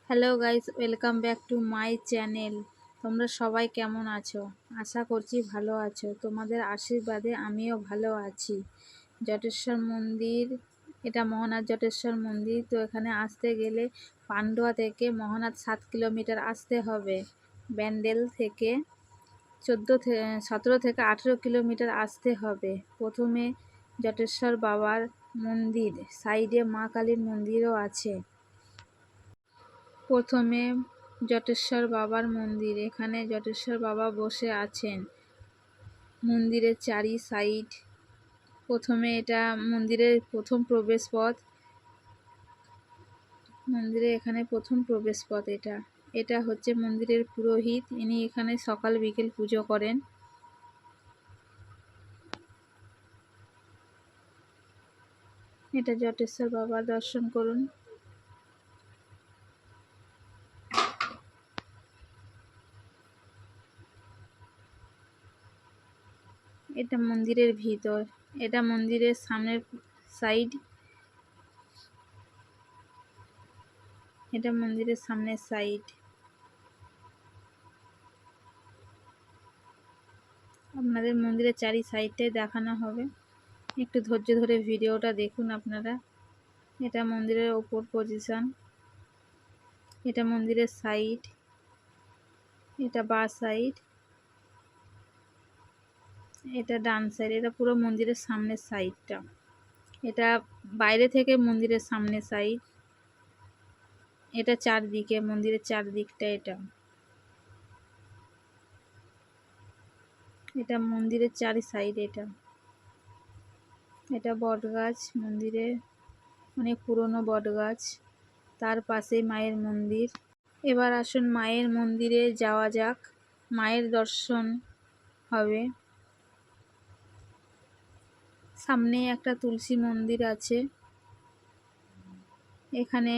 Hello guys, welcome back to my channel. তোমরা সবাই কেমন আছো? আশা করছি ভালো আছো। তোমাদের আশীর্বাদে আমিও ভালো আছি। জটেশ্বর মন্দির, এটা মহানাথ জটেশ্বর মন্দির। তো এখানে আসতে গেলে পান্ডুয়া থেকে মহানাথ 7 কিলোমিটার আসতে হবে। ব্যান্ডেল থেকে 17 থেকে 18 কিলোমিটার আসতে হবে। প্রথমে জটেশ্বর বাবার মন্দির, সাইডে মা কালীর মন্দিরও আছে। প্রথমে জটেশ্বর বাবার মন্দির, এখানে জটেশ্বর বাবা বসে আছেন মন্দিরের চারি সাইড। প্রথমে এটা মন্দিরের প্রথম প্রবেশ পথ, মন্দিরে এখানে প্রথম প্রবেশ পথ। এটা হচ্ছে মন্দিরের পুরোহিত, ইনি এখানে সকাল বিকেল পুজো করেন। এটা জটেশ্বর বাবার দর্শন করুন। এটা মন্দিরের ভিতর, এটা মন্দিরের সামনের সাইড, এটা মন্দিরের সামনের সাইড। আপনাদের মন্দিরের চারি সাইডটাই দেখানো হবে, একটু ধৈর্য ধরে ভিডিওটা দেখুন আপনারা। এটা মন্দিরের ওপর পজিশন, এটা মন্দিরের সাইড, এটা বাঁ সাইড, এটা ডান সাইড। এটা পুরো মন্দিরের সামনের সাইডটা, এটা বাইরে থেকে মন্দিরের সামনের সাইড। এটা চারদিকে, মন্দিরের চারদিকটা। এটা মন্দিরের চারি সাইড। এটা বট গাছ, মন্দিরে অনেক পুরনো বট গাছ, তার পাশেই মায়ের মন্দির। এবার আসুন মায়ের মন্দিরে যাওয়া যাক, মায়ের দর্শন হবে। সামনে একটা তুলসী মন্দির আছে, এখানে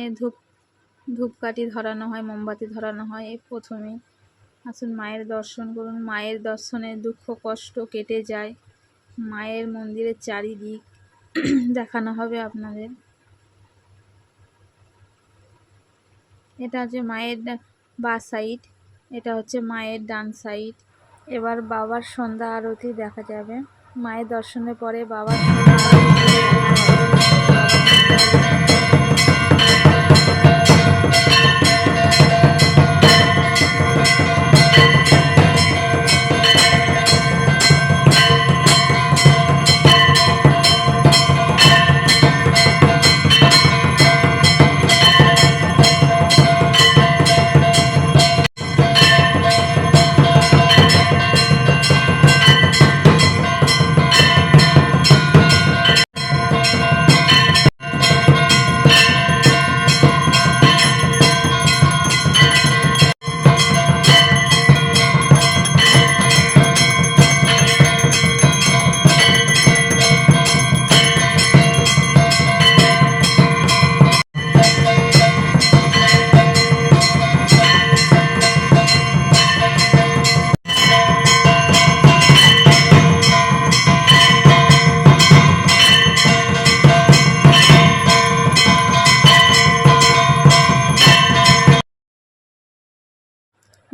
ধূপকাঠি ধরানো হয়, মোমবাতি ধরানো হয় প্রথমে। আসুন মায়ের দর্শন করুন, মায়ের দর্শনে দুঃখ কষ্ট কেটে যায়। মায়ের মন্দিরের চারিদিক দেখানো হবে আপনাদের। এটা হচ্ছে মায়ের বাঁ সাইড, এটা হচ্ছে মায়ের ডান সাইড। এবার বাবার সন্ধ্যা আরতি দেখা যাবে। মায়ের দর্শনের পরে বাবার সন্ধ্যা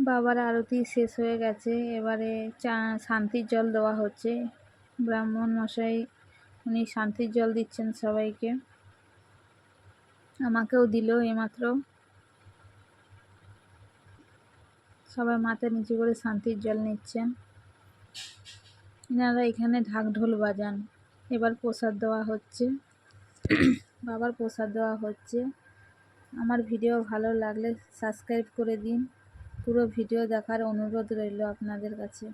বাবার আরতি শেষ হয়ে গেছে। এবারে শান্তির জল দেওয়া হচ্ছে। ব্রাহ্মণ মশাই উনি শান্তির জল দিচ্ছেন সবাইকে, আমাকেও দিল এইমাত্র। সবাই মাথা নিচু করে শান্তির জল নিচ্ছেন। এনারা এখানে ঢাক ঢোল বাজান। এবার প্রসাদ দেওয়া হচ্ছে, বাবার প্রসাদ দেওয়া হচ্ছে। আমার ভিডিও ভালো লাগলে সাবস্ক্রাইব করে দিন। পুরো ভিডিও দেখার অনুরোধ রইল আপনাদের কাছে।